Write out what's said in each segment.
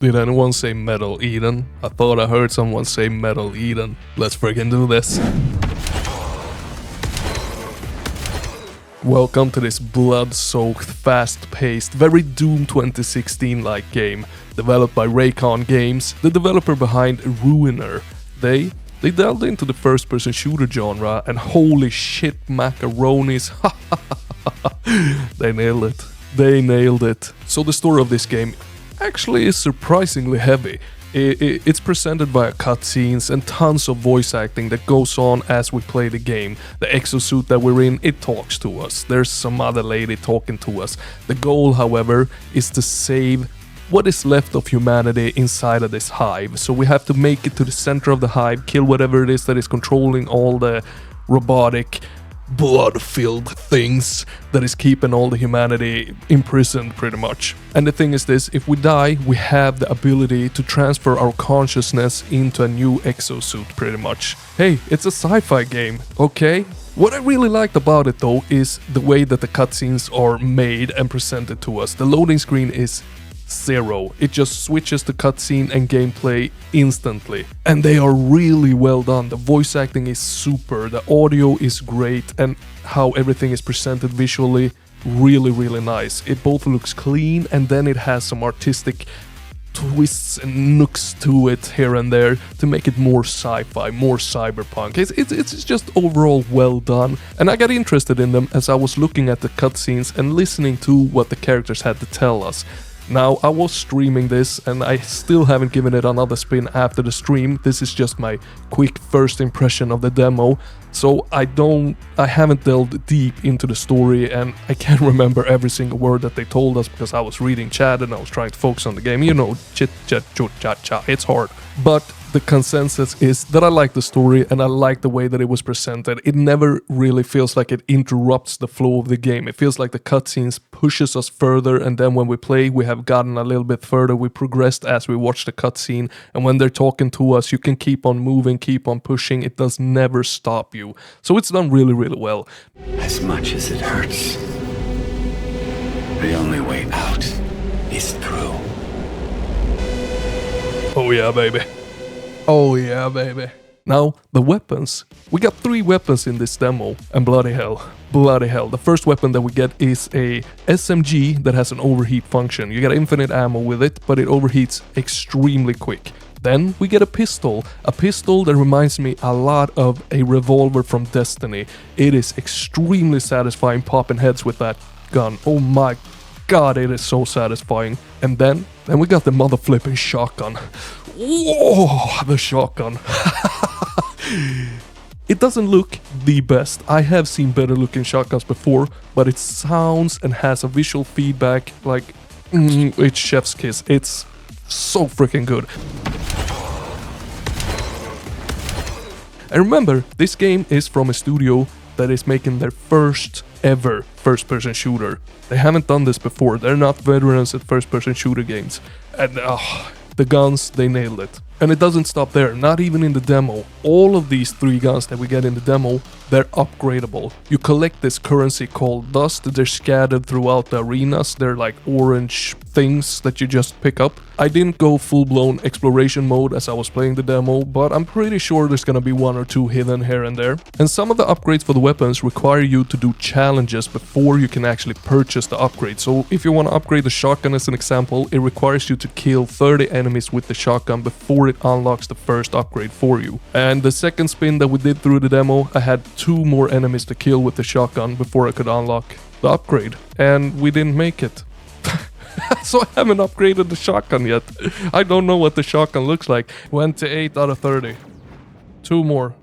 Did anyone say Metal Eden? I thought I heard someone say Metal Eden. Let's friggin' do this. Welcome to this blood-soaked, fast-paced, very Doom 2016-like game, developed by Raycon Games, the developer behind Ruiner. They delved into the first-person shooter genre, and holy shit macaronis, they nailed it. They nailed it. So the story of this game actually is surprisingly heavy. It's presented via cutscenes and tons of voice acting that goes on as we play the game. The exosuit that we're in, it talks to us. There's some other lady talking to us. The goal, however, is to save what is left of humanity inside of this hive. So we have to make it to the center of the hive, kill whatever it is that is controlling all the robotic, blood-filled things that is keeping all the humanity imprisoned pretty much. And the thing is this, if we die, we have the ability to transfer our consciousness into a new exosuit pretty much. Hey, it's a sci-fi game, okay? What I really liked about it though is the way that the cutscenes are made and presented to us. The loading screen is zero. It just switches to cutscene and gameplay instantly. And they are really well done. The voice acting is super, the audio is great, and how everything is presented visually, really nice. It both looks clean and then it has some artistic twists and nooks to it here and there to make it more sci-fi, more cyberpunk. It's just overall well done, and I got interested in them as I was looking at the cutscenes and listening to what the characters had to tell us. Now, I was streaming this and I still haven't given it another spin after the stream. This is just my quick first impression of the demo, so I haven't delved deep into the story, and I can't remember every single word that they told us because I was reading chat and I was trying to focus on the game. You know, chit chat chut cha cha, it's hard. But the consensus is that I like the story and I like the way that it was presented. It never really feels like it interrupts the flow of the game. It feels like the cutscenes pushes us further, and then when we play, we have gotten a little bit further. We progressed as we watch the cutscene, and when they're talking to us, you can keep on moving, keep on pushing. It does never stop you. So it's done really well. As much as it hurts, the only way out is through. Oh yeah, baby. Oh yeah, baby. Now, the weapons. We got 3 weapons in this demo, and bloody hell. The first weapon that we get is a SMG that has an overheat function. You get infinite ammo with it, but it overheats extremely quick. Then we get a pistol that reminds me a lot of a revolver from Destiny. It is extremely satisfying popping heads with that gun. Oh my god, it is so satisfying. And then we got the mother flipping shotgun. Whoa, the shotgun. It doesn't look the best. I have seen better looking shotguns before, but it sounds and has a visual feedback like it's chef's kiss. It's so freaking good. And remember, this game is from a studio that is making their first ever first-person shooter. They haven't done this before. They're not veterans at first-person shooter games. And the guns, they nailed it. And it doesn't stop there, not even in the demo. All of these 3 guns that we get in the demo, they're upgradable. You collect this currency called dust. They're scattered throughout the arenas. They're like orange things that you just pick up. I didn't go full-blown exploration mode as I was playing the demo, but I'm pretty sure there's gonna be 1 or 2 hidden here and there. And some of the upgrades for the weapons require you to do challenges before you can actually purchase the upgrade. So if you want to upgrade the shotgun as an example, it requires you to kill 30 enemies with the shotgun before it unlocks the first upgrade for you. And the second spin that we did through the demo, I had 2 more enemies to kill with the shotgun before I could unlock the upgrade. And we didn't make it. So I haven't upgraded the shotgun yet. I don't know what the shotgun looks like. Went to 8 out of 30. 2 more.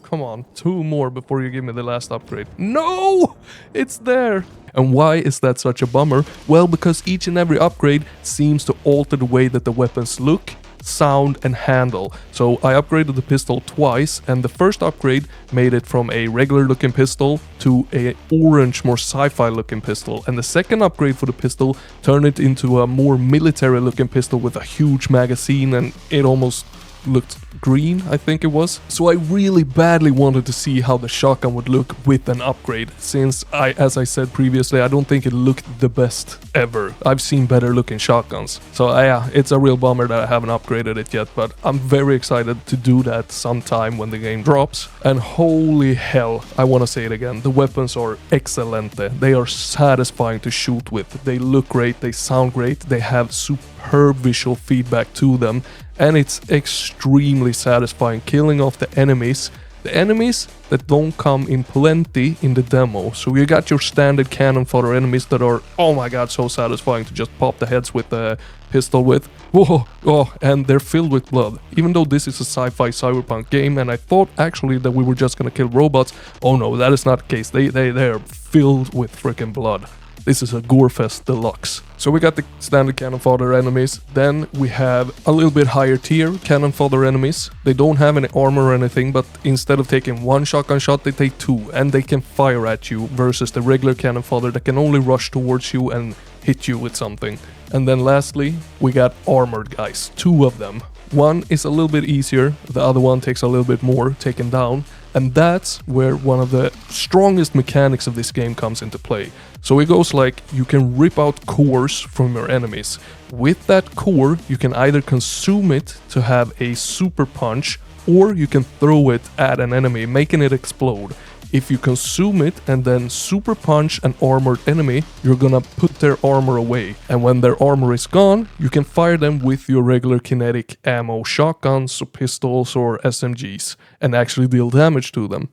Come on, 2 more before you give me the last upgrade. No! It's there! And why is that such a bummer? Well, because each and every upgrade seems to alter the way that the weapons look, sound and handle. So I upgraded the pistol twice, and the first upgrade made it from a regular looking pistol to a orange, more sci-fi looking pistol, and the second upgrade for the pistol turned it into a more military looking pistol with a huge magazine, and it almost looked green, I think it was. So I really badly wanted to see how the shotgun would look with an upgrade, since as I said previously, I don't think it looked the best ever. I've seen better looking shotguns. So yeah, it's a real bummer that I haven't upgraded it yet, but I'm very excited to do that sometime when the game drops. And holy hell, I want to say it again, the weapons are excelente. They are satisfying to shoot with. They look great, they sound great, they have superb visual feedback to them, and it's extremely satisfying killing off the enemies. The enemies that don't come in plenty in the demo. So you got your standard cannon fodder enemies that are, oh my god, so satisfying to just pop the heads with a pistol with. Whoa, oh, and they're filled with blood. Even though this is a sci-fi cyberpunk game, and I thought actually that we were just gonna kill robots. Oh no, that is not the case. They're filled with freaking blood. This is a Gorefest deluxe. So we got the standard cannon fodder enemies, then we have a little bit higher tier cannon fodder enemies. They don't have any armor or anything, but instead of taking one shotgun shot, they take two, and they can fire at you, versus the regular cannon fodder that can only rush towards you and hit you with something. And then lastly, we got armored guys, two of them. One is a little bit easier, the other one takes a little bit more taken down, and that's where one of the strongest mechanics of this game comes into play. So it goes like, you can rip out cores from your enemies. With that core, you can either consume it to have a super punch, or you can throw it at an enemy, making it explode. If you consume it and then super punch an armored enemy, you're gonna put their armor away. And when their armor is gone, you can fire them with your regular kinetic ammo shotguns or pistols or SMGs and actually deal damage to them.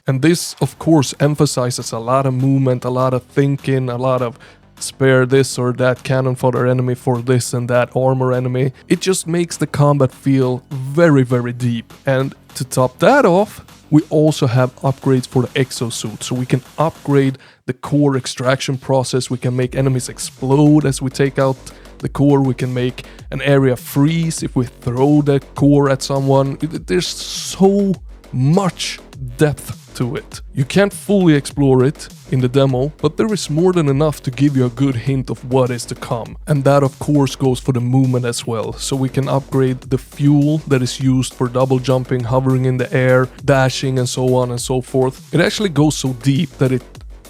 And this, of course, emphasizes a lot of movement, a lot of thinking, a lot of spare this or that cannon fodder enemy for this and that armor enemy. It just makes the combat feel very, very deep. And to top that off, we also have upgrades for the exosuit. So we can upgrade the core extraction process, we can make enemies explode as we take out the core, we can make an area freeze if we throw the core at someone. There's so much depth to it. You can't fully explore it in the demo, but there is more than enough to give you a good hint of what is to come. And that of course goes for the movement as well. So we can upgrade the fuel that is used for double jumping, hovering in the air, dashing and so on and so forth. It actually goes so deep that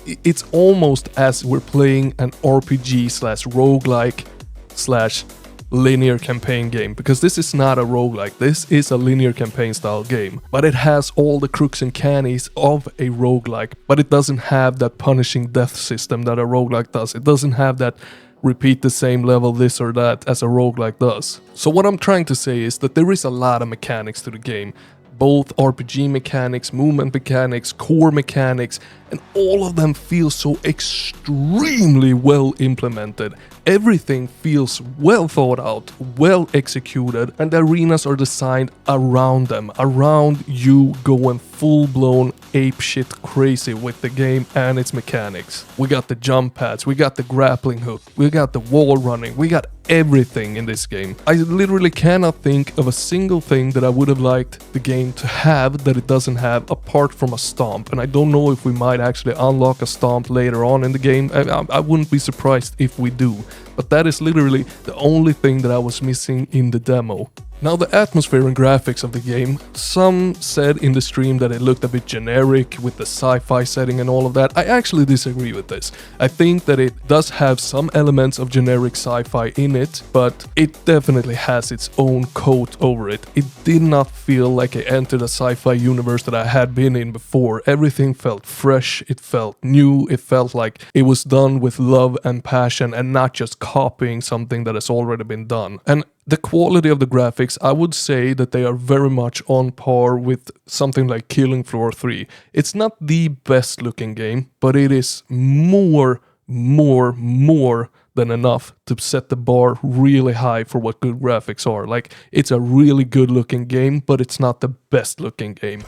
it's almost as we're playing an RPG slash roguelike slash linear campaign game, because this is not a roguelike, this is a linear campaign style game, but it has all the crooks and cannies of a roguelike, but it doesn't have that punishing death system that a roguelike does. It doesn't have that repeat the same level this or that as a roguelike does. So what I'm trying to say is that there is a lot of mechanics to the game, both RPG mechanics, movement mechanics, core mechanics, and all of them feel so extremely well implemented. Everything feels well thought out, well executed, and the arenas are designed around them, around you going full-blown apeshit crazy with the game and its mechanics. We got the jump pads, we got the grappling hook, we got the wall running, we got everything in this game. I literally cannot think of a single thing that I would have liked the game to have that it doesn't have apart from a stomp, and I don't know if we might actually unlock a stomp later on in the game. I wouldn't be surprised if we do, but that is literally the only thing that I was missing in the demo. Now the atmosphere and graphics of the game, some said in the stream that it looked a bit generic with the sci-fi setting and all of that. I actually disagree with this. I think that it does have some elements of generic sci-fi in it, but it definitely has its own coat over it. It did not feel like I entered a sci-fi universe that I had been in before. Everything felt fresh, it felt new, it felt like it was done with love and passion and not just copying something that has already been done. And the quality of the graphics, I would say that they are very much on par with something like Killing Floor 3. It's not the best looking game, but it is more than enough to set the bar really high for what good graphics are. Like, it's a really good looking game, but it's not the best looking game.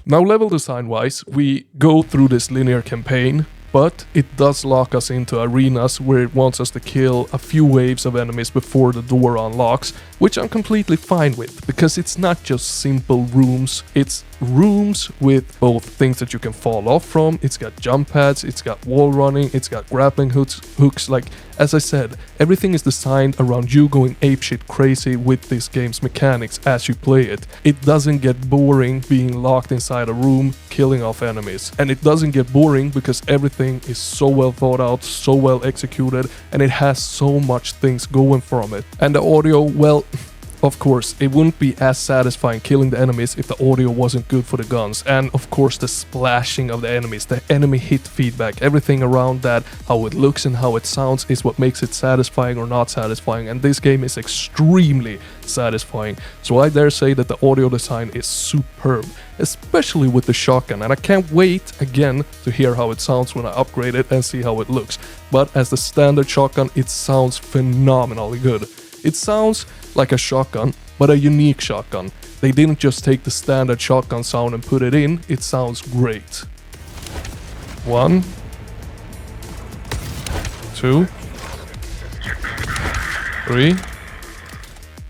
Now level design wise, we go through this linear campaign. but it does lock us into arenas where it wants us to kill a few waves of enemies before the door unlocks, which I'm completely fine with, because it's not just simple rooms, it's rooms with both things that you can fall off from, it's got jump pads, it's got wall running, it's got grappling hooks, like, as I said, everything is designed around you going apeshit crazy with this game's mechanics as you play it. It doesn't get boring being locked inside a room, killing off enemies. And it doesn't get boring because everything is so well thought out, so well executed, and it has so much things going from it. And the audio, well, of course, it wouldn't be as satisfying killing the enemies if the audio wasn't good for the guns. And of course the splashing of the enemies, the enemy hit feedback, everything around that, how it looks and how it sounds is what makes it satisfying or not satisfying. And this game is extremely satisfying. So I dare say that the audio design is superb, especially with the shotgun. And I can't wait again to hear how it sounds when I upgrade it and see how it looks. But as the standard shotgun, it sounds phenomenally good. It sounds like a shotgun, but a unique shotgun. They didn't just take the standard shotgun sound and put it in, it sounds great. 1, 2, 3.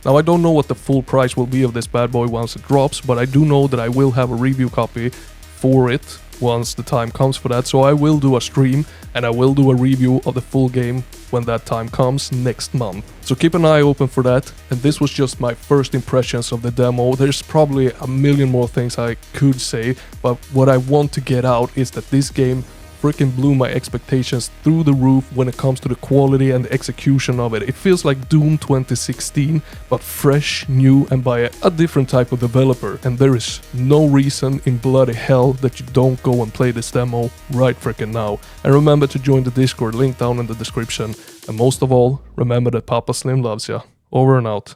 Now I don't know what the full price will be of this bad boy once it drops, but I do know that I will have a review copy for it once the time comes for that, so I will do a stream and I will do a review of the full game when that time comes next month. So keep an eye open for that, and this was just my first impressions of the demo. There's probably a million more things I could say, but what I want to get out is that this game freaking blew my expectations through the roof when it comes to the quality and the execution of it. It feels like Doom 2016, but fresh, new, and by a different type of developer. And there is no reason in bloody hell that you don't go and play this demo right freaking now. And remember to join the Discord, link down in the description. And most of all, remember that Papa Slim loves ya. Over and out.